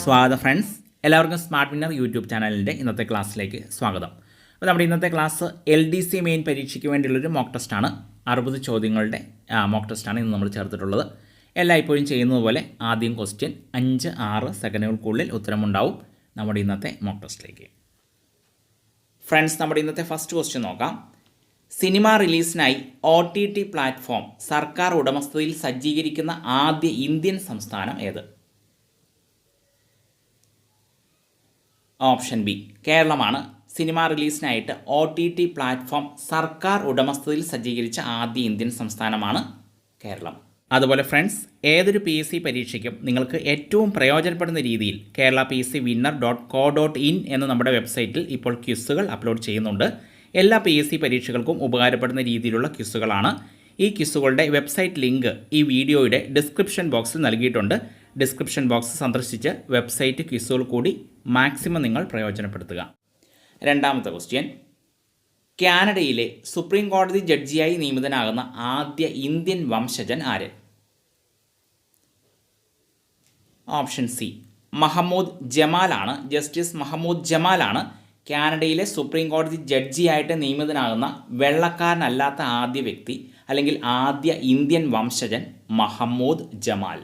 സ്വാഗതം ഫ്രണ്ട്സ്, എല്ലാവർക്കും smart winner YouTube ചാനലിൻ്റെ ഇന്നത്തെ ക്ലാസ്സിലേക്ക് സ്വാഗതം. അപ്പോൾ നമ്മുടെ ഇന്നത്തെ ക്ലാസ് LDC മെയിൻ പരീക്ഷയ്ക്ക് വേണ്ടിയുള്ളൊരു മോക്ക് ടെസ്റ്റാണ്. 60 ചോദ്യങ്ങളുടെ മോക്ക് ടെസ്റ്റാണ് ഇന്ന് നമ്മൾ ചേർത്തിട്ടുള്ളത്. എല്ലായ്പ്പോഴും ചെയ്യുന്നത് പോലെ ആദ്യം ക്വസ്റ്റ്യൻ 5-6 സെക്കൻഡുകൾക്കുള്ളിൽ ഉത്തരമുണ്ടാവും. നമ്മുടെ ഇന്നത്തെ മോക്ക് ടെസ്റ്റിലേക്ക് ഫ്രണ്ട്സ്, നമ്മുടെ ഇന്നത്തെ ഫസ്റ്റ് ക്വസ്റ്റ്യൻ നോക്കാം. സിനിമ റിലീസിനായി OTT പ്ലാറ്റ്ഫോം സർക്കാർ ഉടമസ്ഥതയിൽ സജ്ജീകരിക്കുന്ന ആദ്യ ഇന്ത്യൻ സംസ്ഥാനം ഏത്? ഓപ്ഷൻ ബി, കേരളമാണ്. സിനിമ റിലീസിനായിട്ട് OTT പ്ലാറ്റ്ഫോം സർക്കാർ ഉടമസ്ഥതയിൽ സജ്ജീകരിച്ച ആദ്യ ഇന്ത്യൻ സംസ്ഥാനമാണ് കേരളം. അതുപോലെ ഫ്രണ്ട്സ്, ഏതൊരു PSC പരീക്ഷയ്ക്കും നിങ്ങൾക്ക് ഏറ്റവും പ്രയോജനപ്പെടുന്ന രീതിയിൽ kerala.pscwinner.co.in എന്ന നമ്മുടെ വെബ്സൈറ്റിൽ ഇപ്പോൾ ക്വിസുകൾ അപ്ലോഡ് ചെയ്യുന്നുണ്ട്. എല്ലാ PSC പരീക്ഷകൾക്കും ഉപകാരപ്പെടുന്ന രീതിയിലുള്ള ക്വിസുകളാണ്. ഈ ക്വിസുകളുടെ വെബ്സൈറ്റ് ലിങ്ക് ഈ വീഡിയോയുടെ ഡിസ്ക്രിപ്ഷൻ ബോക്സിൽ നൽകിയിട്ടുണ്ട്. ഡിസ്ക്രിപ്ഷൻ ബോക്സ് സന്ദർശിച്ച് വെബ്സൈറ്റ് ക്വിസുകൾ കൂടി മാക്സിമം നിങ്ങൾ പ്രയോജനപ്പെടുത്തുക. രണ്ടാമത്തെ ക്വസ്റ്റ്യൻ, കാനഡയിലെ സുപ്രീം കോടതി ജഡ്ജിയായി നിയമിതനാകുന്ന ആദ്യ ഇന്ത്യൻ വംശജൻ ആര്? ഓപ്ഷൻ സി, മഹമ്മൂദ് ജമാലാണ്. ജസ്റ്റിസ് മഹമ്മൂദ് ജമാലാണ് കാനഡയിലെ സുപ്രീം കോടതി ജഡ്ജിയായിട്ട് നിയമിതനാകുന്ന വെള്ളക്കാരനല്ലാത്ത ആദ്യ വ്യക്തി, അല്ലെങ്കിൽ ആദ്യ ഇന്ത്യൻ വംശജൻ മഹമ്മൂദ് ജമാൽ.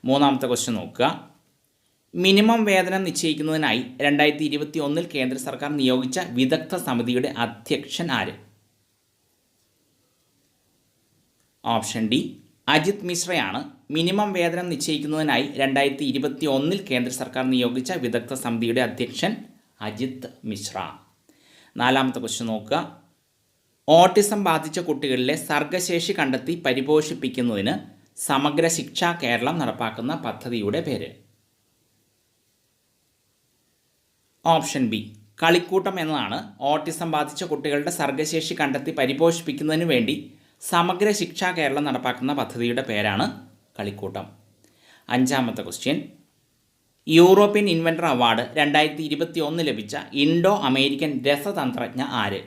മൂന്നാമത്തെ ക്വസ്റ്റ്യൻ നോക്കുക. മിനിമം വേതനം നിശ്ചയിക്കുന്നതിനായി 2021 കേന്ദ്ര സർക്കാർ നിയോഗിച്ച വിദഗ്ധ സമിതിയുടെ അധ്യക്ഷൻ ആര്? ഓപ്ഷൻ ഡി, അജിത് മിശ്രയാണ്. മിനിമം വേതനം നിശ്ചയിക്കുന്നതിനായി 2021 കേന്ദ്ര സർക്കാർ നിയോഗിച്ച വിദഗ്ധ സമിതിയുടെ അധ്യക്ഷൻ അജിത് മിശ്ര. നാലാമത്തെ ക്വസ്റ്റ്യൻ നോക്കുക. ഓട്ടിസം ബാധിച്ച കുട്ടികളിലെ സർഗശേഷി കണ്ടെത്തി പരിപോഷിപ്പിക്കുന്നതിന് സമഗ്ര ശിക്ഷ കേരളം നടപ്പാക്കുന്ന പദ്ധതിയുടെ പേര്? ഓപ്ഷൻ ബി, കളിക്കൂട്ടം എന്നതാണ്. ഓട്ടിസം ബാധിച്ച കുട്ടികളുടെ സർഗശേഷി കണ്ടെത്തി പരിപോഷിപ്പിക്കുന്നതിന് വേണ്ടി സമഗ്ര ശിക്ഷ കേരളം നടപ്പാക്കുന്ന പദ്ധതിയുടെ പേരാണ് കളിക്കൂട്ടം. അഞ്ചാമത്തെ ക്വസ്റ്റ്യൻ, യൂറോപ്യൻ ഇൻവെൻറ്റർ അവാർഡ് 2021 ലഭിച്ച ഇൻഡോ അമേരിക്കൻ രസതന്ത്രജ്ഞ ആര്?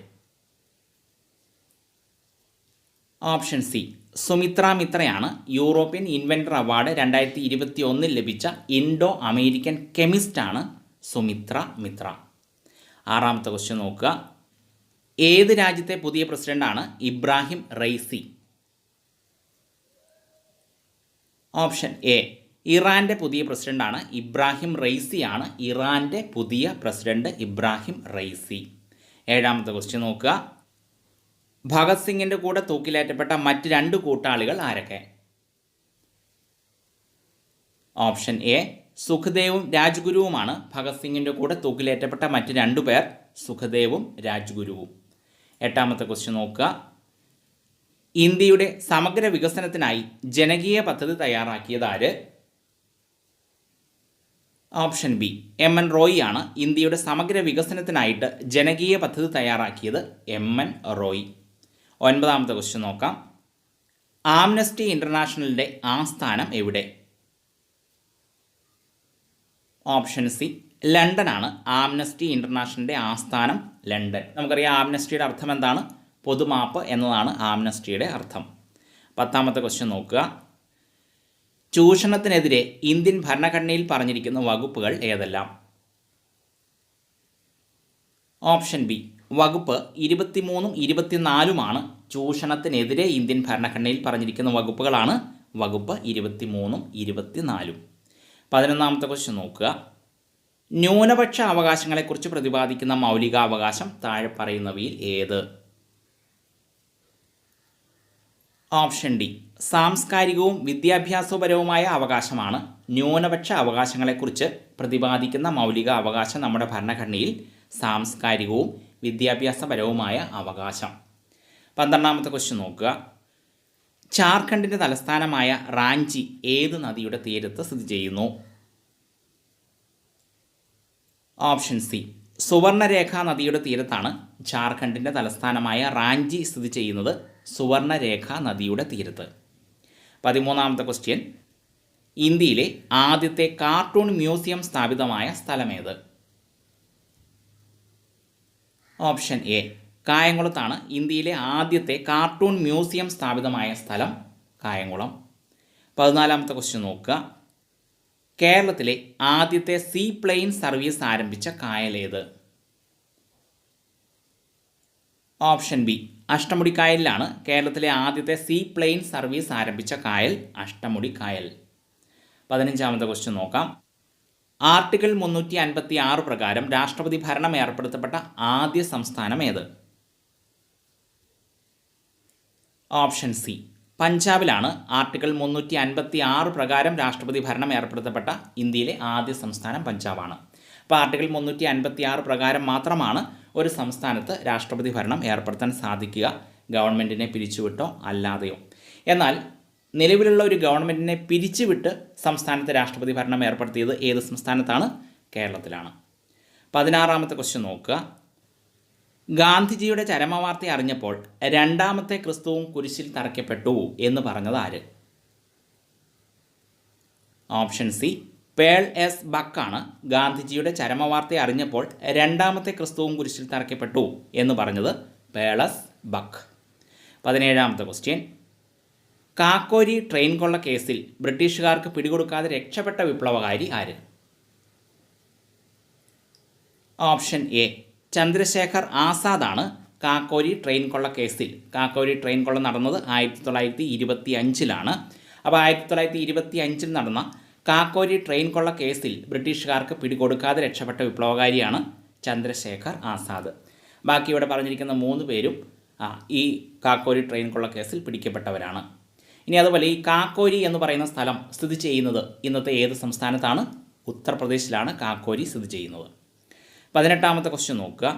ഓപ്ഷൻ സി, സുമിത്ര മിത്രയാണ്. യൂറോപ്യൻ ഇൻവെൻറ്റർ അവാർഡ് 2021 ലഭിച്ച ഇൻഡോ അമേരിക്കൻ കെമിസ്റ്റാണ് സുമിത്ര മിത്ര. ആറാമത്തെ ക്വസ്റ്റ്യൻ നോക്കുക. ഏത് രാജ്യത്തെ പുതിയ പ്രസിഡന്റാണ് ഇബ്രാഹിം റൈസി? ഓപ്ഷൻ എ, ഇറാൻ്റെ പുതിയ പ്രസിഡന്റാണ് ഇബ്രാഹിം റൈസിയാണ്. ഇറാൻ്റെ പുതിയ പ്രസിഡന്റ് ഇബ്രാഹിം റൈസി. ഏഴാമത്തെ ക്വസ്റ്റ്യൻ നോക്കുക. ഭഗത് സിംഗിൻ്റെ കൂടെ തൂക്കിലേറ്റപ്പെട്ട മറ്റ് 2 കൂട്ടാളികൾ ആരൊക്കെ? ഓപ്ഷൻ എ, സുഖദേവും രാജ്ഗുരുവുമാണ്. ഭഗത് സിംഗിൻ്റെ കൂടെ തൂക്കിലേറ്റപ്പെട്ട മറ്റ് 2 പേർ സുഖദേവും രാജ്ഗുരുവും. എട്ടാമത്തെ ക്വസ്റ്റ്യൻ നോക്കുക. ഇന്ത്യയുടെ സമഗ്ര വികസനത്തിനായി ജനകീയ പദ്ധതി തയ്യാറാക്കിയത് ആര്? ഓപ്ഷൻ ബി, MN റോയി ആണ്. ഇന്ത്യയുടെ സമഗ്ര വികസനത്തിനായിട്ട് ജനകീയ പദ്ധതി തയ്യാറാക്കിയത് MN റോയി. ഒൻപതാമത്തെ ക്വസ്റ്റ്യൻ നോക്കാം. ആംനസ്റ്റി ഇൻ്റർനാഷണലിൻ്റെ ആസ്ഥാനം എവിടെ? ഓപ്ഷൻ സി, ലണ്ടനാണ്. ആംനസ്റ്റി ഇൻ്റർനാഷണലിൻ്റെ ആസ്ഥാനം ലണ്ടൻ. നമുക്കറിയാം ആംനസ്റ്റിയുടെ അർത്ഥം എന്താണ്? പൊതുമാപ്പ് എന്നതാണ് ആംനസ്റ്റിയുടെ അർത്ഥം. പത്താമത്തെ ക്വസ്റ്റ്യൻ നോക്കുക. ചൂഷണത്തിനെതിരെ ഇന്ത്യൻ ഭരണഘടനയിൽ പറഞ്ഞിരിക്കുന്ന വകുപ്പുകൾ ഏതെല്ലാം? ഓപ്ഷൻ ബി, വകുപ്പ് 23ഉം 24ഉമാണ്. ചൂഷണത്തിനെതിരെ ഇന്ത്യൻ ഭരണഘടനയിൽ പറഞ്ഞിരിക്കുന്ന വകുപ്പുകളാണ് വകുപ്പ് 23ഉം 24ഉം. 11ാമത്തെ ക്വസ്റ്റ്യൻ നോക്കുക. ന്യൂനപക്ഷ അവകാശങ്ങളെക്കുറിച്ച് പ്രതിപാദിക്കുന്ന മൗലികാവകാശം താഴെ പറയുന്നവയിൽ ഏത്? ഓപ്ഷൻ ഡി, സാംസ്കാരികവും വിദ്യാഭ്യാസപരവുമായ അവകാശമാണ് ന്യൂനപക്ഷ അവകാശങ്ങളെക്കുറിച്ച് പ്രതിപാദിക്കുന്ന മൗലിക അവകാശം. നമ്മുടെ ഭരണഘടനയിൽ സാംസ്കാരികവും വിദ്യാഭ്യാസപരവുമായ അവകാശം. 12ാമത്തെ ക്വസ്റ്റ്യൻ നോക്കുക. ജാർഖണ്ഡിൻ്റെ തലസ്ഥാനമായ റാഞ്ചി ഏത് നദിയുടെ തീരത്ത് സ്ഥിതി ചെയ്യുന്നു? ഓപ്ഷൻ സി, സുവർണരേഖ നദിയുടെ തീരത്താണ് ജാർഖണ്ഡിൻ്റെ തലസ്ഥാനമായ റാഞ്ചി സ്ഥിതി ചെയ്യുന്നത്. സുവർണരേഖ നദിയുടെ തീരത്ത്. 13ാമത്തെ ക്വസ്റ്റ്യൻ, ഇന്ത്യയിലെ ആദ്യത്തെ കാർട്ടൂൺ മ്യൂസിയം സ്ഥാപിതമായ സ്ഥലമേത്? Option A, കായംകുളത്താണ്. ഇന്ത്യയിലെ ആദ്യത്തെ കാർട്ടൂൺ മ്യൂസിയം സ്ഥാപിതമായ സ്ഥലം കായംകുളം. 14ാമത്തെ ക്വസ്റ്റ്യൻ നോക്കുക. കേരളത്തിലെ ആദ്യത്തെ സീ പ്ലെയിൻ സർവീസ് ആരംഭിച്ച കായൽ ഏത്? ഓപ്ഷൻ ബി അഷ്ടമുടി കായലിലാണ് കേരളത്തിലെ ആദ്യത്തെ സീ പ്ലെയിൻ സർവീസ് ആരംഭിച്ച കായൽ അഷ്ടമുടി കായൽ. 15ാമത്തെ ക്വസ്റ്റ്യൻ നോക്കാം. ആർട്ടിക്കിൾ 356 പ്രകാരം രാഷ്ട്രപതി ഭരണം ഏർപ്പെടുത്തപ്പെട്ട ആദ്യ സംസ്ഥാനം ഏത്? ഓപ്ഷൻ സി പഞ്ചാബിലാണ് ആർട്ടിക്കിൾ 356 പ്രകാരം രാഷ്ട്രപതി ഭരണം ഏർപ്പെടുത്തപ്പെട്ട ഇന്ത്യയിലെ ആദ്യ സംസ്ഥാനം പഞ്ചാബാണ്. അപ്പോൾ ആർട്ടിക്കിൾ 356 പ്രകാരം മാത്രമാണ് ഒരു സംസ്ഥാനത്ത് രാഷ്ട്രപതി ഭരണം ഏർപ്പെടുത്താൻ സാധിക്കുക, ഗവൺമെൻറ്റിനെ പിരിച്ചുവിട്ടോ അല്ലാതെയോ. എന്നാൽ നിലവിലുള്ള ഒരു ഗവൺമെൻറ്റിനെ പിരിച്ചുവിട്ട് സംസ്ഥാനത്ത് രാഷ്ട്രപതി ഭരണം ഏർപ്പെടുത്തിയത് ഏത് സംസ്ഥാനത്താണ്? കേരളത്തിലാണ്. 16ാമത്തെ ക്വസ്റ്റ്യൻ നോക്കുക. ഗാന്ധിജിയുടെ ചരമവാർത്ത അറിഞ്ഞപ്പോൾ രണ്ടാമത്തെ ക്രിസ്തുവും കുരിശിൽ തറയ്ക്കപ്പെട്ടു എന്ന് പറഞ്ഞത് ആര്? ഓപ്ഷൻ സി പേൾ എസ് ബക്കാണ് ഗാന്ധിജിയുടെ ചരമവാർത്ത അറിഞ്ഞപ്പോൾ രണ്ടാമത്തെ ക്രിസ്തുവും കുരിശിൽ തറയ്ക്കപ്പെട്ടു എന്ന് പറഞ്ഞത് പേൾ എസ് ബക്ക്. 17ാമത്തെ ക്വസ്റ്റ്യൻ. കാക്കോരി ട്രെയിൻ കൊള്ള കേസിൽ ബ്രിട്ടീഷുകാർക്ക് പിടികൊടുക്കാതെ രക്ഷപ്പെട്ട വിപ്ലവകാരി ആര്? ഓപ്ഷൻ എ ചന്ദ്രശേഖർ ആസാദാണ് കാക്കോരി ട്രെയിൻ കൊള്ള കേസിൽ. കാക്കോരി ട്രെയിൻ കൊള്ള നടന്നത് 1925-ലാണ്. അപ്പോൾ 1925 നടന്ന കാക്കോരി ട്രെയിൻ കൊള്ള കേസിൽ ബ്രിട്ടീഷുകാർക്ക് പിടികൊടുക്കാതെ രക്ഷപ്പെട്ട വിപ്ലവകാരിയാണ് ചന്ദ്രശേഖർ ആസാദ്. ബാക്കി ഇവിടെ പറഞ്ഞിരിക്കുന്ന 3 പേരും ഈ കാക്കോരി ട്രെയിൻ കൊള്ള കേസിൽ പിടിക്കപ്പെട്ടവരാണ്. ഇനി അതുപോലെ ഈ കാക്കോരി എന്ന് പറയുന്ന സ്ഥലം സ്ഥിതി ചെയ്യുന്നത് ഇന്നത്തെ ഏത് സംസ്ഥാനത്താണ്? ഉത്തർപ്രദേശിലാണ് കാക്കോരി സ്ഥിതി ചെയ്യുന്നത്. 18ാമത്തെ ക്വസ്റ്റ്യൻ നോക്കുക.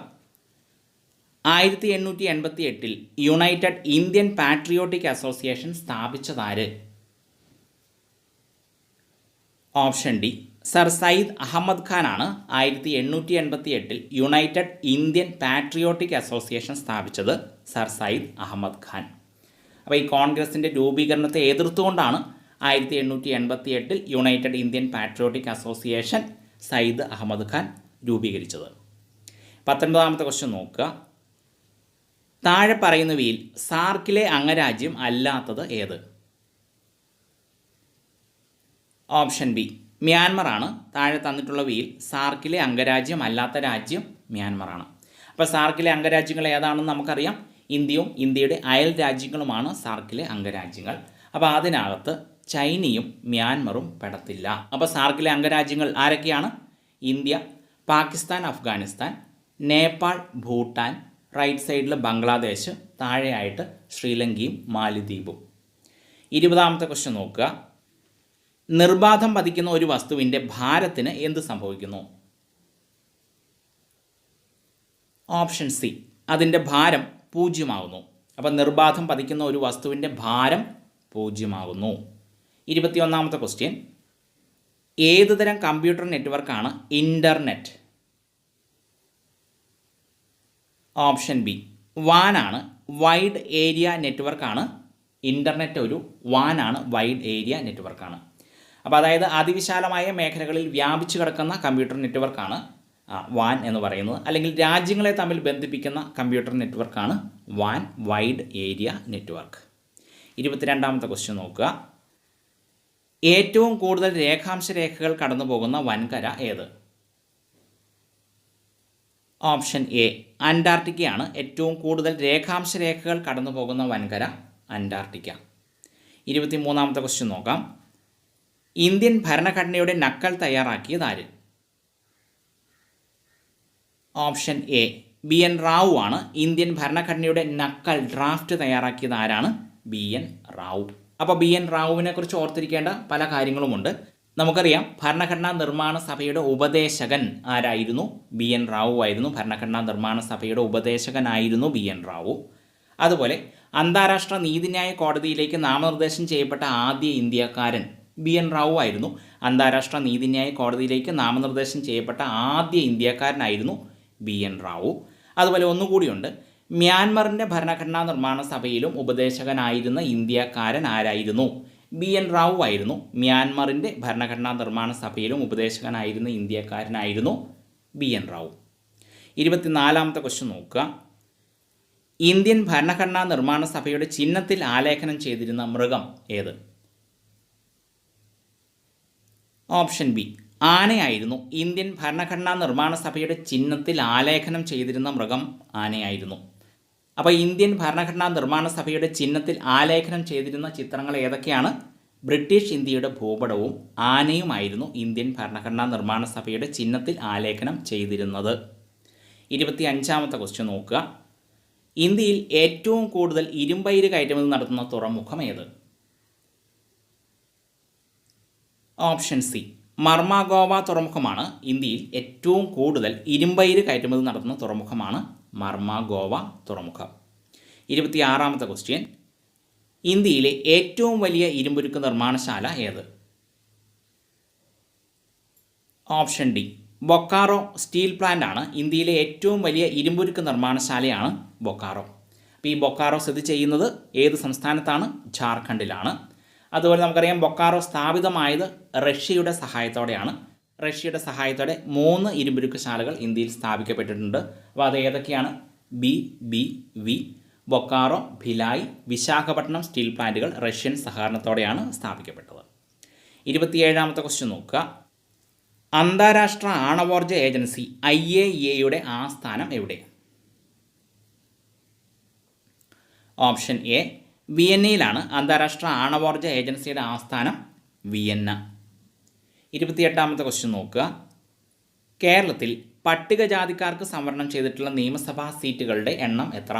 1888 യുണൈറ്റഡ് ഇന്ത്യൻ പാട്രിയോട്ടിക് അസോസിയേഷൻ സ്ഥാപിച്ചതാര്? Option D Sir Sayyid Ahmad ഖാനാണ് 1888 യുണൈറ്റഡ് ഇന്ത്യൻ പാട്രിയോട്ടിക് അസോസിയേഷൻ സ്ഥാപിച്ചത് സർ സയ്യിദ് അഹമ്മദ് ഖാൻ. അപ്പോൾ ഈ കോൺഗ്രസിൻ്റെ രൂപീകരണത്തെ എതിർത്തുകൊണ്ടാണ് 1888 United Indian Patriotic Association Sayyid Ahmad Khan രൂപീകരിച്ചത്. 19ാമത്തെ ക്വസ്റ്റ്യൻ നോക്കുക. താഴെ പറയുന്നവയിൽ സാർക്കിലെ അംഗരാജ്യം അല്ലാത്തത് ഏത്? ഓപ്ഷൻ ബി മ്യാൻമറാണ് താഴെ തന്നിട്ടുള്ളവയിൽ സാർക്കിലെ അംഗരാജ്യം അല്ലാത്ത രാജ്യം മ്യാൻമറാണ്. അപ്പോൾ സാർക്കിലെ അംഗരാജ്യങ്ങൾ ഏതാണെന്ന് നമുക്കറിയാം. ഇന്ത്യയും ഇന്ത്യയുടെ അയൽ രാജ്യങ്ങളുമാണ് സാർക്കിലെ അംഗരാജ്യങ്ങൾ. അപ്പോൾ അതിനകത്ത് ചൈനയും മ്യാൻമറും പെടത്തില്ല. അപ്പോൾ സാർക്കിലെ അംഗരാജ്യങ്ങൾ ആരൊക്കെയാണ്? ഇന്ത്യ, പാകിസ്ഥാൻ, അഫ്ഗാനിസ്ഥാൻ, നേപ്പാൾ, ഭൂട്ടാൻ, റൈറ്റ് സൈഡിൽ ബംഗ്ലാദേശ്, താഴെയായിട്ട് ശ്രീലങ്കയും മാലിദ്വീപും. 20ാമത്തെ ക്വസ്റ്റ്യൻ നോക്കുക. നിർബാധം പതിക്കുന്ന ഒരു വസ്തുവിൻ്റെ ഭാരത്തിന് എന്ത് സംഭവിക്കുന്നു? ഓപ്ഷൻ സി അതിൻ്റെ ഭാരം 0 അപ്പോൾ നിർബാധം പതിക്കുന്ന ഒരു വസ്തുവിൻ്റെ ഭാരം 0. 21ാമത്തെ ക്വസ്റ്റ്യൻ. ഏതുതരം കമ്പ്യൂട്ടർ നെറ്റ്വർക്കാണ് ഇൻ്റർനെറ്റ്? ഓപ്ഷൻ ബി വാനാണ്. വൈഡ് ഏരിയ നെറ്റ്വർക്കാണ് ഇൻ്റർനെറ്റ്. ഒരു വാനാണ്, വൈഡ് ഏരിയ നെറ്റ്വർക്കാണ്. അപ്പോൾ അതായത് അതിവിശാലമായ മേഖലകളിൽ വ്യാപിച്ചു കിടക്കുന്ന കമ്പ്യൂട്ടർ നെറ്റ്വർക്കാണ് വാൻ എന്ന് പറയുന്നത്. അല്ലെങ്കിൽ രാജ്യങ്ങളെ തമ്മിൽ ബന്ധിപ്പിക്കുന്ന കമ്പ്യൂട്ടർ നെറ്റ്വർക്കാണ് വാൻ, വൈഡ് ഏരിയ നെറ്റ്വർക്ക്. 22ാമത്തെ ക്വസ്റ്റ്യൻ നോക്കുക. ഏറ്റവും കൂടുതൽ രേഖാംശ രേഖകൾ കടന്നു പോകുന്ന വൻകര ഏത്? ഓപ്ഷൻ എ അന്റാർട്ടിക്കയാണ്. ഏറ്റവും കൂടുതൽ രേഖാംശ രേഖകൾ കടന്നു പോകുന്ന വൻകര അന്റാർട്ടിക്ക. 23ാമത്തെ ക്വസ്റ്റ്യൻ നോക്കാം. ഇന്ത്യൻ ഭരണഘടനയുടെ നക്കൽ തയ്യാറാക്കിയത് ആര്? ഓപ്ഷൻ എ BN റാവു ആണ്. ഇന്ത്യൻ ഭരണഘടനയുടെ നക്കൽ ഡ്രാഫ്റ്റ് തയ്യാറാക്കിയത് ആരാണ്? BN റാവു. അപ്പോൾ BN റാവുവിനെ കുറിച്ച് ഓർത്തിരിക്കേണ്ട പല കാര്യങ്ങളുമുണ്ട്. നമുക്കറിയാം ഭരണഘടനാ നിർമ്മാണ സഭയുടെ ഉപദേശകൻ ആരായിരുന്നു? BN റാവു ആയിരുന്നു. ഭരണഘടനാ നിർമ്മാണ സഭയുടെ ഉപദേശകനായിരുന്നു BN റാവു. അതുപോലെ അന്താരാഷ്ട്ര നീതിന്യായ കോടതിയിലേക്ക് നാമനിർദ്ദേശം ചെയ്യപ്പെട്ട ആദ്യ ഇന്ത്യക്കാരൻ BN റാവു ആയിരുന്നു. അന്താരാഷ്ട്ര നീതിന്യായ കോടതിയിലേക്ക് നാമനിർദ്ദേശം ചെയ്യപ്പെട്ട ആദ്യ ഇന്ത്യക്കാരനായിരുന്നു BN റാവു. അതുപോലെ ഒന്നുകൂടിയുണ്ട്, മ്യാൻമറിൻ്റെ ഭരണഘടനാ നിർമ്മാണ സഭയിലും ഉപദേശകനായിരുന്ന ഇന്ത്യക്കാരൻ ആരായിരുന്നു? BN റാവു ആയിരുന്നു. മ്യാൻമറിൻ്റെ ഭരണഘടനാ നിർമ്മാണ സഭയിലും ഉപദേശകനായിരുന്ന ഇന്ത്യക്കാരനായിരുന്നു BN റാവു. 24ാമത്തെ ക്വസ്റ്റ്യൻ നോക്കുക. ഇന്ത്യൻ ഭരണഘടനാ നിർമ്മാണ സഭയുടെ ചിഹ്നത്തിൽ ആലേഖനം ചെയ്തിരുന്ന മൃഗം ഏത്? Option B, ആനയായിരുന്നു. ഇന്ത്യൻ ഭരണഘടനാ നിർമ്മാണ സഭയുടെ ചിഹ്നത്തിൽ ആലേഖനം ചെയ്തിരുന്ന മൃഗം ആനയായിരുന്നു. അപ്പോൾ ഇന്ത്യൻ ഭരണഘടനാ നിർമ്മാണ സഭയുടെ ചിഹ്നത്തിൽ ആലേഖനം ചെയ്തിരുന്ന ചിത്രങ്ങൾ ഏതൊക്കെയാണ്? ബ്രിട്ടീഷ് ഇന്ത്യയുടെ ഭൂപടവും ആനയുമായിരുന്നു ഇന്ത്യൻ ഭരണഘടനാ നിർമ്മാണ സഭയുടെ ചിഹ്നത്തിൽ ആലേഖനം ചെയ്തിരുന്നത്. 25ാമത്തെ ക്വസ്റ്റ്യൻ നോക്കുക. ഇന്ത്യയിൽ ഏറ്റവും കൂടുതൽ ഇരുമ്പയിര് കയറ്റുമതി നടത്തുന്ന തുറമുഖം ഏത്? ഓപ്ഷൻ സി, മർമാഗോവ തുറമുഖമാണ്. ഇന്ത്യയിൽ ഏറ്റവും കൂടുതൽ ഇരുമ്പയിര് കയറ്റുമതി നടത്തുന്ന തുറമുഖമാണ് മർമാഗോവ തുറമുഖം. 26ാമത്തെ ക്വസ്റ്റ്യൻ. ഇന്ത്യയിലെ ഏറ്റവും വലിയ ഇരുമ്പുരുക്ക് നിർമ്മാണശാല ഏത്? Option D, Bokaro steel plant ആണ്. ഇന്ത്യയിലെ ഏറ്റവും വലിയ ഇരുമ്പുരുക്ക് നിർമ്മാണശാലയാണ് ബൊക്കാറോ. അപ്പോൾ ഈ ബൊക്കാറോ സ്ഥിതി ചെയ്യുന്നത് ഏത് സംസ്ഥാനത്താണ്? ജാർഖണ്ഡിലാണ്. അതുപോലെ നമുക്കറിയാം ബൊക്കാറോ സ്ഥാപിതമായത് റഷ്യയുടെ സഹായത്തോടെയാണ്. റഷ്യയുടെ സഹായത്തോടെ 3 ഇരുമ്പുരുക്ക് ശാലകൾ ഇന്ത്യയിൽ സ്ഥാപിക്കപ്പെട്ടിട്ടുണ്ട്. അപ്പോൾ അത് ഏതൊക്കെയാണ്? BBV, ബൊക്കാറോ, ഭിലായ്, വിശാഖപട്ടണം സ്റ്റീൽ പ്ലാന്റുകൾ റഷ്യൻ സഹകരണത്തോടെയാണ് സ്ഥാപിക്കപ്പെട്ടത്. 27ാമത്തെ ക്വസ്റ്റ്യൻ നോക്കുക. അന്താരാഷ്ട്ര ആണവോർജ്ജ ഏജൻസി IAEAയുടെ ആസ്ഥാനം എവിടെ? ഓപ്ഷൻ എ, വിയന്നയിലാണ്. അന്താരാഷ്ട്ര ആണവോർജ്ജ ഏജൻസിയുടെ ആസ്ഥാനം വിയന്ന. 28ാമത്തെ ക്വസ്റ്റ്യൻ നോക്കുക. കേരളത്തിൽ പട്ടികജാതിക്കാർക്ക് സംവരണം ചെയ്തിട്ടുള്ള നിയമസഭാ സീറ്റുകളുടെ എണ്ണം എത്ര?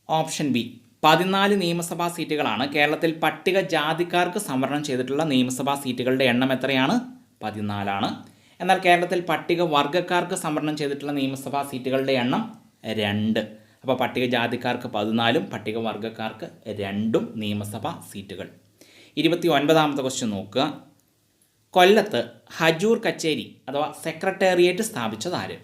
ഓപ്ഷൻ ബി, 14 നിയമസഭാ സീറ്റുകളാണ്. കേരളത്തിൽ പട്ടികജാതിക്കാർക്ക് സംവരണം ചെയ്തിട്ടുള്ള നിയമസഭാ സീറ്റുകളുടെ എണ്ണം എത്രയാണ്? 14 എന്നാൽ കേരളത്തിൽ പട്ടിക വർഗ്ഗക്കാർക്ക് സംവരണം ചെയ്തിട്ടുള്ള നിയമസഭാ സീറ്റുകളുടെ എണ്ണം 2. അപ്പോൾ പട്ടികജാതിക്കാർക്ക് 14 പട്ടിക വർഗ്ഗക്കാർക്ക് 2 നിയമസഭാ സീറ്റുകൾ. 29ാമത്തെ ക്വസ്റ്റ്യൻ നോക്കുക. കൊല്ലത്ത് ഹജൂർ കച്ചേരി അഥവാ സെക്രട്ടേറിയറ്റ് സ്ഥാപിച്ചത് ആര്?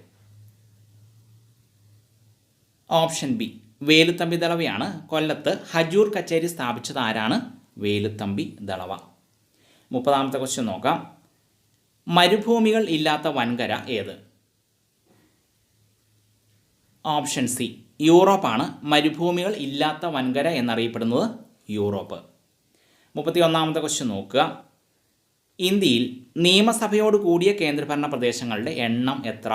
ഓപ്ഷൻ ബി, വേലുത്തമ്പി ദളവയാണ്. കൊല്ലത്ത് ഹജൂർ കച്ചേരി സ്ഥാപിച്ചത് ആരാണ്? വേലുത്തമ്പി ദളവ. 30ാമത്തെ ക്വസ്റ്റ്യൻ നോക്കാം. മരുഭൂമികൾ ഇല്ലാത്ത വൻകര ഏത്? Option C, യൂറോപ്പാണ്. മരുഭൂമികൾ ഇല്ലാത്ത വൻകര എന്നറിയപ്പെടുന്നത് യൂറോപ്പ്. 31ാമത്തെ ക്വസ്റ്റ്യൻ നോക്കുക. ഇന്ത്യയിൽ നിയമസഭയോട് കൂടിയ കേന്ദ്രഭരണ പ്രദേശങ്ങളുടെ എണ്ണം എത്ര?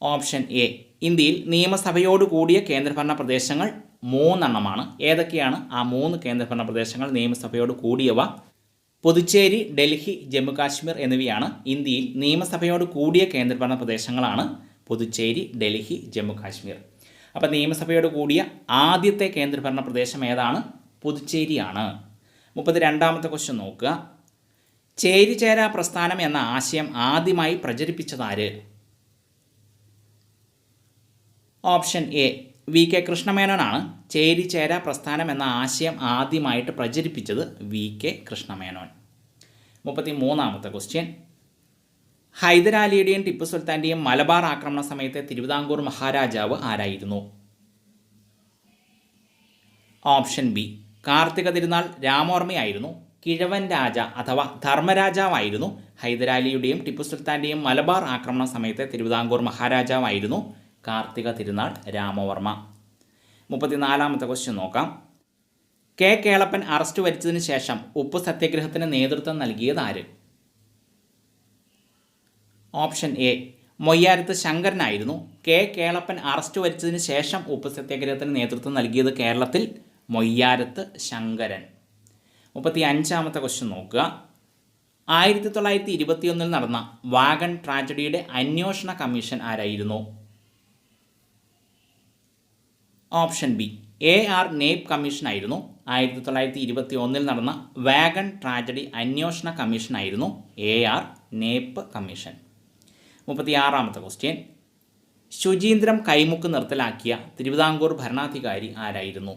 ഓപ്ഷൻ എ, ഇന്ത്യയിൽ നിയമസഭയോട് കൂടിയ കേന്ദ്രഭരണ പ്രദേശങ്ങൾ 3 എണ്ണമാണ്. ഏതൊക്കെയാണ് ആ 3 കേന്ദ്രഭരണ പ്രദേശങ്ങൾ നിയമസഭയോട് കൂടിയവ? പുതുച്ചേരി, ഡൽഹി, ജമ്മു കാശ്മീർ എന്നിവയാണ് ഇന്ത്യയിൽ നിയമസഭയോട് കൂടിയ കേന്ദ്രഭരണ പ്രദേശങ്ങളാണ് പുതുച്ചേരി, ഡൽഹി, ജമ്മു കാശ്മീർ. അപ്പോൾ നിയമസഭയോട് കൂടിയ ആദ്യത്തെ കേന്ദ്രഭരണ പ്രദേശം ഏതാണ്? പുതുച്ചേരിയാണ്. 32ാമത്തെ ക്വസ്റ്റ്യൻ നോക്കുക. ചേരിചേര പ്രസ്ഥാനം എന്ന ആശയം ആദ്യമായി പ്രചരിപ്പിച്ചതാര്? ഓപ്ഷൻ എ, VK കൃഷ്ണമേനോനാണ്. ചേരിചേര പ്രസ്ഥാനം എന്ന ആശയം ആദ്യമായിട്ട് പ്രചരിപ്പിച്ചത് VK കൃഷ്ണമേനോൻ. 33ാമത്തെ ക്വസ്റ്റ്യൻ. ഹൈദരാലിയുടെയും ടിപ്പു സുൽത്താൻ്റെയും മലബാർ ആക്രമണ സമയത്തെ തിരുവിതാംകൂർ മഹാരാജാവ് ആരായിരുന്നു? Option B, Karthika Thirunal രാമവർമ്മയായിരുന്നു. കിഴവൻ രാജ അഥവാ ധർമ്മരാജാവായിരുന്നു. ഹൈദരാലിയുടെയും ടിപ്പു സുൽത്താൻ്റെയും മലബാർ ആക്രമണ സമയത്തെ തിരുവിതാംകൂർ മഹാരാജാവായിരുന്നു കാർത്തിക തിരുനാൾ രാമവർമ്മ. 34ാമത്തെ ക്വസ്റ്റ്യൻ നോക്കാം. K കേളപ്പൻ അറസ്റ്റ് വരിച്ചതിന് ശേഷം ഉപ്പ് സത്യാഗ്രഹത്തിന് നേതൃത്വം നൽകിയത് ആര്? ഓപ്ഷൻ എ, മൊയ്യാരത്ത് ശങ്കരനായിരുന്നു. K കേളപ്പൻ അറസ്റ്റ് വരിച്ചതിന് ശേഷം ഉപ്പ് സത്യാഗ്രഹത്തിന് നേതൃത്വം നൽകിയത് കേരളത്തിൽ മൊയ്യാരത്ത് ശങ്കരൻ. 35ാമത്തെ ക്വസ്റ്റ്യൻ നോക്കുക. 1921 നടന്ന വാഗൺ ട്രാജഡിയുടെ അന്വേഷണ കമ്മീഷൻ ആരായിരുന്നു? Option B, AR Knapp commission ആയിരുന്നു. 1921 നടന്ന വാഗൺ ട്രാജഡി അന്വേഷണ കമ്മീഷൻ ആയിരുന്നു AR നെയ്പ് കമ്മീഷൻ. 36ാമത്തെ ക്വസ്റ്റ്യൻ. ശുചീന്ദ്രം കൈമുക്ക് നിർത്തലാക്കിയ തിരുവിതാംകൂർ ഭരണാധികാരി ആരായിരുന്നു?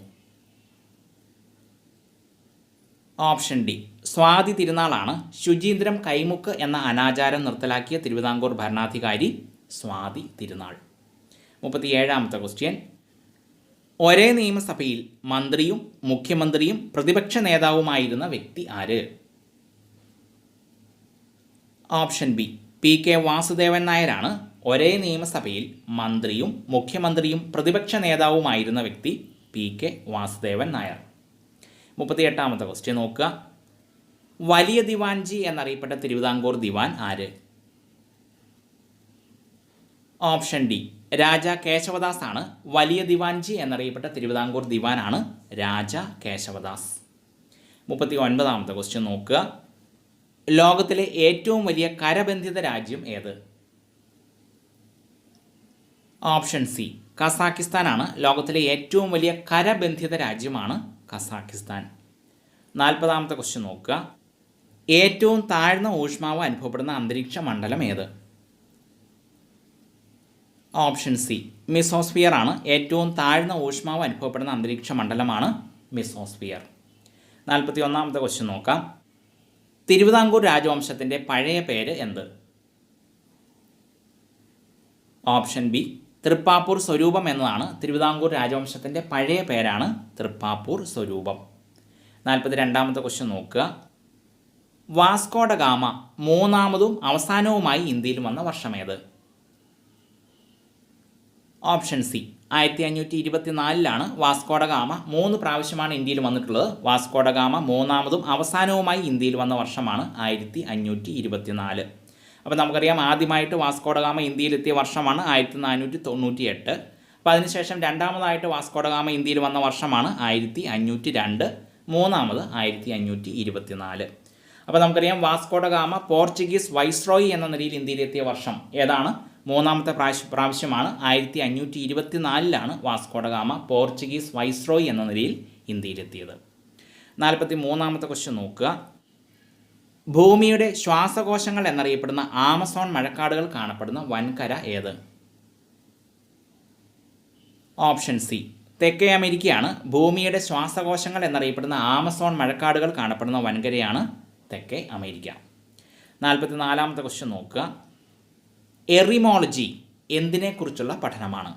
ഓപ്ഷൻ ഡി, സ്വാതി തിരുനാളാണ്. ശുചീന്ദ്രം കൈമുക്ക് എന്ന അനാചാരം നിർത്തലാക്കിയ തിരുവിതാംകൂർ ഭരണാധികാരി സ്വാതി തിരുനാൾ. 37ാമത്തെ ക്വസ്റ്റ്യൻ. ഒരേ നിയമസഭയിൽ മന്ത്രിയും മുഖ്യമന്ത്രിയും പ്രതിപക്ഷ നേതാവുമായിരുന്ന വ്യക്തി ആര്? ഓപ്ഷൻ ബി, PK വാസുദേവൻ നായരാണ്. ഒരേ നിയമസഭയിൽ മന്ത്രിയും മുഖ്യമന്ത്രിയും പ്രതിപക്ഷ നേതാവുമായിരുന്ന വ്യക്തി PK വാസുദേവൻ നായർ. 38ാമത്തെ ക്വസ്റ്റ്യൻ നോക്കുക. വലിയ ദിവാൻജി എന്നറിയപ്പെട്ട തിരുവിതാംകൂർ ദിവാൻ ആര്? ഓപ്ഷൻ ഡി രാജ കേശവദാസ് ആണ്. വലിയ ദിവാൻജി എന്നറിയപ്പെട്ട തിരുവിതാംകൂർ ദിവാനാണ് രാജ കേശവദാസ്. 39ാമത്തെ ക്വസ്റ്റ്യൻ നോക്കുക. ലോകത്തിലെ ഏറ്റവും വലിയ കരബന്ധിത രാജ്യം ഏത്? ഓപ്ഷൻ സി കസാക്കിസ്ഥാൻ ആണ്. ലോകത്തിലെ ഏറ്റവും വലിയ കരബന്ധിത രാജ്യമാണ് കസാക്കിസ്ഥാൻ. 40ാമത്തെ ക്വസ്റ്റ്യൻ നോക്കുക. ഏറ്റവും താഴ്ന്ന ഊഷ്മാവ് അനുഭവപ്പെടുന്ന അന്തരീക്ഷ മണ്ഡലം ഏത്? ഓപ്ഷൻ സി മിസോസ്ഫിയർ ആണ്. ഏറ്റവും താഴ്ന്ന ഊഷ്മാവ് അനുഭവപ്പെടുന്ന അന്തരീക്ഷ മണ്ഡലമാണ് മിസോസ്ഫിയർ. 41ാമത്തെ ക്വസ്റ്റ്യൻ നോക്കാം. തിരുവിതാംകൂർ രാജവംശത്തിൻ്റെ പഴയ പേര് എന്ത്? ഓപ്ഷൻ ബി തൃപ്പാപ്പൂർ സ്വരൂപം എന്നതാണ് തിരുവിതാംകൂർ രാജവംശത്തിൻ്റെ പഴയ പേരാണ് തൃപ്പാപ്പൂർ സ്വരൂപം. 42ാമത്തെ ക്വസ്റ്റ്യൻ നോക്കുക. വാസ്കോ ഡ ഗാമ മൂന്നാമതും അവസാനവുമായി ഇന്ത്യയിൽ വന്ന വർഷമേത്? Option C 1524 Vasco da Gama 3 പ്രാവശ്യമാണ് ഇന്ത്യയിൽ വന്നിട്ടുള്ളത്. വാസ്കോ ഡ ഗാമ മൂന്നാമതും അവസാനവുമായി ഇന്ത്യയിൽ വന്ന വർഷമാണ് 1524. അപ്പോൾ നമുക്കറിയാം ആദ്യമായിട്ട് വാസ്കോ ഡ ഗാമ ഇന്ത്യയിലെത്തിയ വർഷമാണ് 1498. അപ്പോൾ അതിനുശേഷം രണ്ടാമതായിട്ട് വാസ്കോ ഡ ഗാമ ഇന്ത്യയിൽ വന്ന വർഷമാണ് 1502. മൂന്നാമത് 1524. അപ്പോൾ നമുക്കറിയാം Vasco da Gama Portuguese viceroy എന്ന നിലയിൽ ഇന്ത്യയിലെത്തിയ വർഷം ഏതാണ്? മൂന്നാമത്തെ പ്രാവശ്യമാണ് 1524 Vasco da Gama Portuguese viceroy എന്ന നിലയിൽ ഇന്ത്യയിലെത്തിയത്. 43ാമത്തെ ക്വസ്റ്റ്യൻ നോക്കുക. ഭൂമിയുടെ ശ്വാസകോശങ്ങൾ എന്നറിയപ്പെടുന്ന ആമസോൺ മഴക്കാടുകൾ കാണപ്പെടുന്ന വൻകര ഏത്? ഓപ്ഷൻ സി തെക്കേ അമേരിക്കയാണ്. ഭൂമിയുടെ ശ്വാസകോശങ്ങൾ എന്നറിയപ്പെടുന്ന ആമസോൺ മഴക്കാടുകൾ കാണപ്പെടുന്ന വൻകരയാണ് തെക്കേ അമേരിക്ക. 44ാമത്തെ ക്വസ്റ്റ്യൻ നോക്കുക. എറിമോളജി എന്തിനെക്കുറിച്ചുള്ള പഠനമാണ്?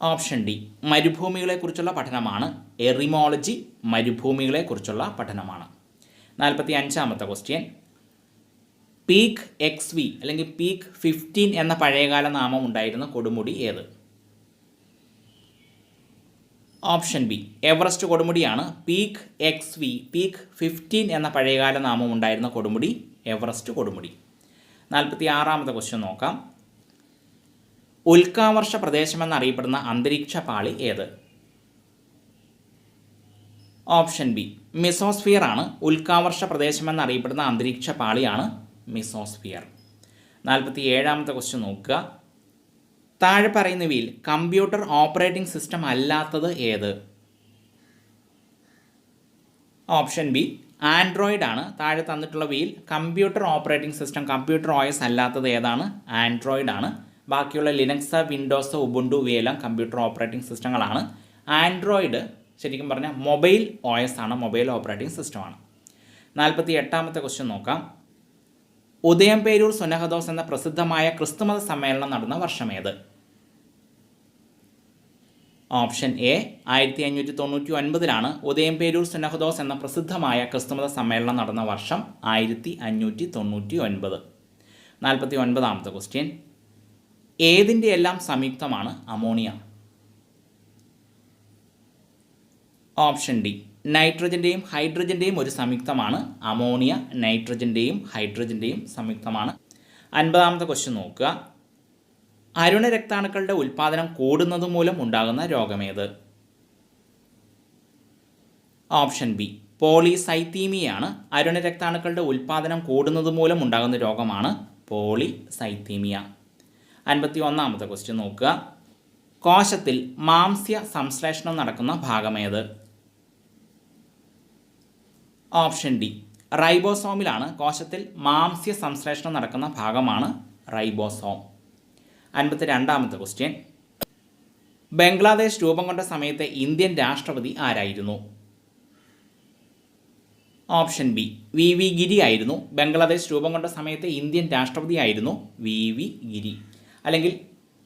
ഓപ്ഷൻ ഡി മരുഭൂമികളെക്കുറിച്ചുള്ള പഠനമാണ് എറിമോളജി. മരുഭൂമികളെക്കുറിച്ചുള്ള പഠനമാണ്. 45ാമത്തെ ക്വസ്റ്റ്യൻ. പീക്ക് XV അല്ലെങ്കിൽ പീക്ക് 15 എന്ന പഴയകാല നാമം ഉണ്ടായിരുന്ന കൊടുമുടി ഏത്? ഓപ്ഷൻ ബി എവറസ്റ്റ് കൊടുമുടിയാണ്. പീക്ക് XV പീക്ക് 15 എന്ന പഴയകാല നാമം ഉണ്ടായിരുന്ന കൊടുമുടി എവറസ്റ്റ് കൊടുമുടി. 46ാമത്തെ ക്വസ്റ്റ്യൻ നോക്കാം. ഉൽക്കാവർഷ പ്രദേശമെന്നറിയപ്പെടുന്ന അന്തരീക്ഷ പാളി ഏത്? ഓപ്ഷൻ ബി മിസോസ്ഫിയർ ആണ്. ഉൽക്കാവർഷ പ്രദേശമെന്നറിയപ്പെടുന്ന അന്തരീക്ഷ പാളിയാണ് മിസോസ്ഫിയർ. 47ാമത്തെ ക്വസ്റ്റ്യൻ നോക്കുക. താഴെ പറയുന്നവയിൽ കമ്പ്യൂട്ടർ ഓപ്പറേറ്റിംഗ് സിസ്റ്റം അല്ലാത്തത് ഏത്? ഓപ്ഷൻ ബി ആൻഡ്രോയിഡ് ആണ്. താഴെ തന്നിട്ടുള്ളവയിൽ computer operating system computer OS അല്ലാത്തത് ഏതാണ്? ആൻഡ്രോയിഡ് ആണ്. ബാക്കിയുള്ള ലിനക്സ്, വിൻഡോസ്, ഉബുണ്ടു ഇവയെല്ലാം കമ്പ്യൂട്ടർ ഓപ്പറേറ്റിംഗ് സിസ്റ്റങ്ങളാണ്. ആൻഡ്രോയിഡ് ശരിക്കും പറഞ്ഞാൽ മൊബൈൽ OS ആണ്, മൊബൈൽ ഓപ്പറേറ്റിംഗ് സിസ്റ്റമാണ്. 48ാമത്തെ ക്വസ്റ്റ്യൻ നോക്കാം. ഉദയംപേരൂർ സുനഹദോസ് എന്ന പ്രസിദ്ധമായ ക്രിസ്തുമത സമ്മേളനം നടന്ന വർഷമേത്? ഓപ്ഷൻ എ 1599 ഉദയംപേരൂർ സുനഹദോസ് എന്ന പ്രസിദ്ധമായ ക്രിസ്തുമത സമ്മേളനം നടന്ന വർഷം 1599. 49ാമത്തെ ക്വസ്റ്റ്യൻ. ഏതിൻ്റെ എല്ലാം സംയുക്തമാണ് അമോണിയ? ഓപ്ഷൻ ഡി നൈട്രജൻ്റെയും ഹൈഡ്രജൻ്റെയും ഒരു സംയുക്തമാണ് അമോണിയ. നൈട്രജൻ്റെയും ഹൈഡ്രജൻ്റെയും സംയുക്തമാണ്. 50ാമത്തെ ക്വസ്റ്റ്യൻ നോക്കുക. അരുണ രക്താണുക്കളുടെ ഉൽപ്പാദനം കൂടുന്നത് മൂലം ഉണ്ടാകുന്ന രോഗമേത്? ഓപ്ഷൻ ബി പോളിസൈത്തീമിയയാണ്. അരുണ രക്താണുക്കളുടെ ഉൽപ്പാദനം കൂടുന്നത് മൂലം ഉണ്ടാകുന്ന രോഗമാണ് പോളിസൈത്തീമിയ. 51ാമത്തെ ക്വസ്റ്റ്യൻ നോക്കുക. കോശത്തിൽ മാംസ്യ സംശ്ലേഷണം നടക്കുന്ന ഭാഗമേത്? Option D റൈബോസോമിലാണ്. കോശത്തിൽ മാംസ്യ സംശ്ലേഷണം നടക്കുന്ന ഭാഗമാണ് റൈബോസോം. 52ാമത്തെ ക്വസ്റ്റ്യൻ. ബംഗ്ലാദേശ് രൂപം കൊണ്ട സമയത്തെ ഇന്ത്യൻ രാഷ്ട്രപതി ആരായിരുന്നു? ഓപ്ഷൻ ബി VV ഗിരി ആയിരുന്നു. ബംഗ്ലാദേശ് രൂപം കൊണ്ട സമയത്തെ ഇന്ത്യൻ രാഷ്ട്രപതി ആയിരുന്നു VV ഗിരി. അല്ലെങ്കിൽ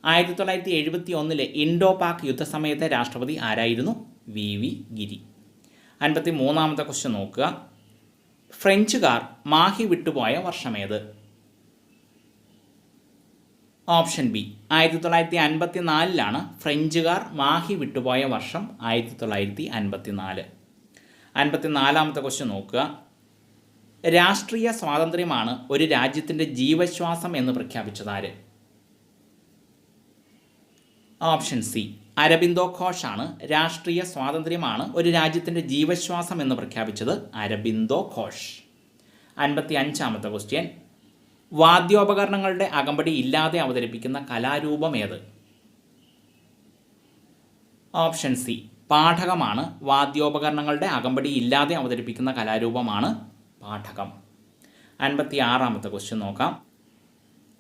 1971 ഇൻഡോ പാക് യുദ്ധസമയത്തെ രാഷ്ട്രപതി ആരായിരുന്നു? VV ഗിരി. 53ാമത്തെ ക്വസ്റ്റ്യൻ നോക്കുക. ഫ്രഞ്ചുകാർ മാഹി വിട്ടുപോയ വർഷമേത്? ഓപ്ഷൻ ബി 1954 ഫ്രഞ്ചുകാർ മാഹി വിട്ടുപോയ വർഷം 1954. 54ാമത്തെ ക്വസ്റ്റ്യൻ നോക്കുക. രാഷ്ട്രീയ സ്വാതന്ത്ര്യമാണ് ഒരു രാജ്യത്തിൻ്റെ ജീവശ്വാസം എന്ന് പ്രഖ്യാപിച്ചതാര്? ഓപ്ഷൻ സി അരബിന്ദോ ഘോഷാണ്. രാഷ്ട്രീയ സ്വാതന്ത്ര്യമാണ് ഒരു രാജ്യത്തിൻ്റെ ജീവശ്വാസം എന്ന് പ്രഖ്യാപിച്ചത് അരബിന്ദോ ഘോഷ്. 55ാമത്തെ ക്വസ്റ്റ്യൻ. വാദ്യോപകരണങ്ങളുടെ അകമ്പടി ഇല്ലാതെ അവതരിപ്പിക്കുന്ന കലാരൂപം ഏത്? Option C പാഠകമാണ്. വാദ്യോപകരണങ്ങളുടെ അകമ്പടി ഇല്ലാതെ അവതരിപ്പിക്കുന്ന കലാരൂപമാണ് പാഠകം. 56ാമത്തെ ക്വസ്റ്റ്യൻ നോക്കാം.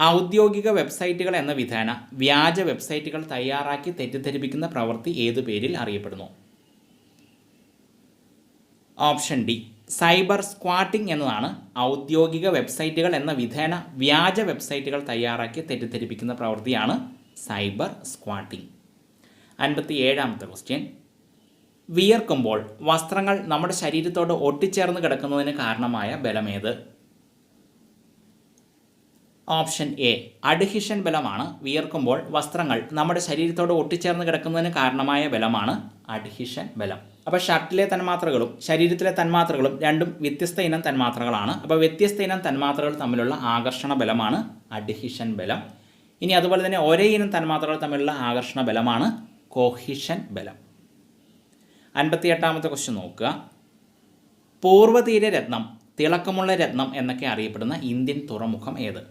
ഔദ്യോഗിക വെബ്സൈറ്റുകൾ എന്ന വിധേന വ്യാജ വെബ്സൈറ്റുകൾ തയ്യാറാക്കി തെറ്റിദ്ധരിപ്പിക്കുന്ന പ്രവൃത്തി ഏതു പേരിൽ അറിയപ്പെടുന്നു? ഓപ്ഷൻ ഡി സൈബർ സ്ക്വാട്ടിംഗ് എന്നതാണ് ഔദ്യോഗിക വെബ്സൈറ്റുകൾ എന്ന വിധേന വ്യാജ വെബ്സൈറ്റുകൾ തയ്യാറാക്കി തെറ്റിദ്ധരിപ്പിക്കുന്ന പ്രവൃത്തിയാണ് സൈബർ സ്ക്വാട്ടിംഗ്. 57ാമത്തെ ക്വസ്റ്റ്യൻ. വിയർക്കുമ്പോൾ വസ്ത്രങ്ങൾ നമ്മുടെ ശരീരത്തോട് ഒട്ടിച്ചേർന്ന് കിടക്കുന്നതിന് കാരണമായ ബലമേത്? ഓപ്ഷൻ എ അഡ്ഹിഷൻ ബലമാണ്. വിയർക്കുമ്പോൾ വസ്ത്രങ്ങൾ നമ്മുടെ ശരീരത്തോട് ഒട്ടിച്ചേർന്ന് കിടക്കുന്നതിന് കാരണമായ ബലമാണ് അഡ്ഹിഷൻ ബലം. അപ്പോൾ ഷർട്ടിലെ തന്മാത്രകളും ശരീരത്തിലെ തന്മാത്രകളും രണ്ടും വ്യത്യസ്ത ഇനം തന്മാത്രകളാണ്. അപ്പോൾ വ്യത്യസ്ത ഇനം തന്മാത്രകൾ തമ്മിലുള്ള ആകർഷണ ബലമാണ് അഡ്ഹിഷൻ ബലം. ഇനി അതുപോലെ തന്നെ ഒരേ ഇനം തന്മാത്രകൾ തമ്മിലുള്ള ആകർഷണ ബലമാണ് കോഹിഷൻ ബലം. 58ാമത്തെ ക്വസ്റ്റ്യൻ നോക്കുക. പൂർവ്വതീര രത്നം, തിളക്കമുള്ള രത്നം എന്നൊക്കെ അറിയപ്പെടുന്ന ഇന്ത്യൻ തുറമുഖം ഏത്?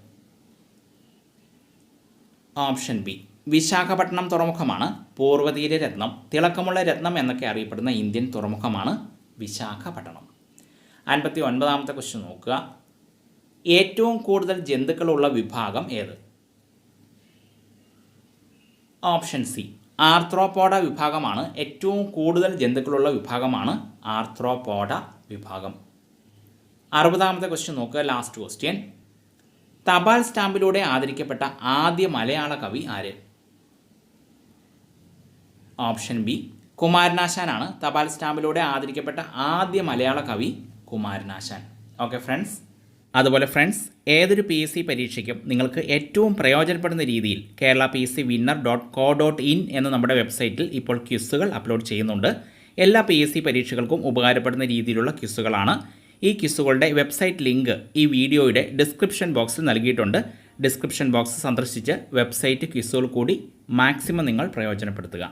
ഓപ്ഷൻ ബി വിശാഖപട്ടണം തുറമുഖമാണ്. പൂർവ്വതീര രത്നം, തിളക്കമുള്ള രത്നം എന്നൊക്കെ അറിയപ്പെടുന്ന ഇന്ത്യൻ തുറമുഖമാണ് വിശാഖപട്ടണം. 59ാമത്തെ ക്വസ്റ്റ്യൻ നോക്കുക. ഏറ്റവും കൂടുതൽ ജന്തുക്കളുള്ള വിഭാഗം ഏത്? ഓപ്ഷൻ സി ആർത്രോപോഡ വിഭാഗമാണ്. ഏറ്റവും കൂടുതൽ ജന്തുക്കളുള്ള വിഭാഗമാണ് ആർത്രോപോഡ വിഭാഗം. 60ാമത്തെ ക്വസ്റ്റ്യൻ നോക്കുക. Last question. തപാൽ സ്റ്റാമ്പിലൂടെ ആദരിക്കപ്പെട്ട ആദ്യ മലയാള കവി ആര്? ഓപ്ഷൻ ബി കുമാരനാശാനാണ്. തപാൽ സ്റ്റാമ്പിലൂടെ ആദരിക്കപ്പെട്ട ആദ്യ മലയാള കവി കുമാരനാശാൻ. Okay friends. അതുപോലെ ഫ്രണ്ട്സ്, ഏതൊരു PSC പരീക്ഷയ്ക്കും നിങ്ങൾക്ക് ഏറ്റവും പ്രയോജനപ്പെടുന്ന രീതിയിൽ kerala.pscwinner.co.in എന്ന നമ്മുടെ വെബ്സൈറ്റിൽ ഇപ്പോൾ ക്വിസുകൾ അപ്ലോഡ് ചെയ്യുന്നുണ്ട്. എല്ലാ PSC പരീക്ഷകൾക്കും ഉപകാരപ്പെടുന്ന രീതിയിലുള്ള ക്വിസുകളാണ്. ഈ ക്വിസുകളുടെ വെബ്സൈറ്റ് ലിങ്ക് ഈ വീഡിയോയുടെ ഡിസ്ക്രിപ്ഷൻ ബോക്സിൽ നൽകിയിട്ടുണ്ട്. ഡിസ്ക്രിപ്ഷൻ ബോക്സ് സന്ദർശിച്ച് വെബ്സൈറ്റ് ക്വിസുകൾ കൂടി മാക്സിമം നിങ്ങൾ പ്രയോജനപ്പെടുത്തുക.